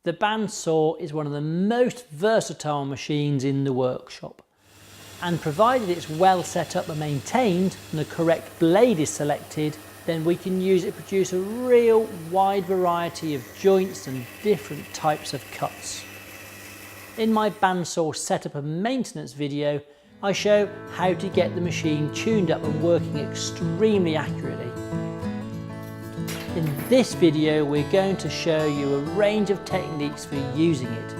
The bandsaw is one of the most versatile machines in the workshop, and provided it's well set up and maintained and the correct blade is selected, then we can use it to produce a real wide variety of joints and different types of cuts. In my bandsaw setup and maintenance video, I show how to get the machine tuned up and working extremely accurately. In this video, we're going to show you a range of techniques for using it.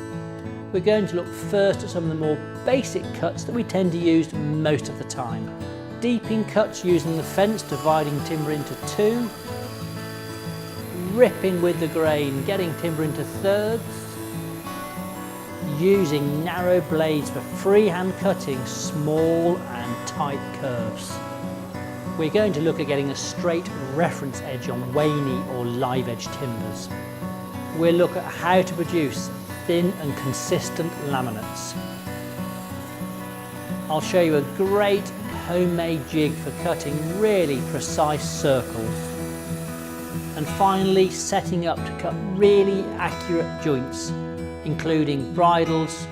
We're going to look first at some of the more basic cuts that we tend to use most of the time. Deeping cuts using the fence, dividing timber into two. Ripping with the grain, getting timber into thirds. Using narrow blades for freehand cutting small and tight curves. We're going to look at getting a straight reference edge on Waney or live edge timbers. We'll look at how to produce thin and consistent laminates. I'll show you a great homemade jig for cutting really precise circles. And finally, setting up to cut really accurate joints, including bridles,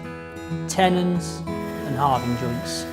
tenons and halving joints.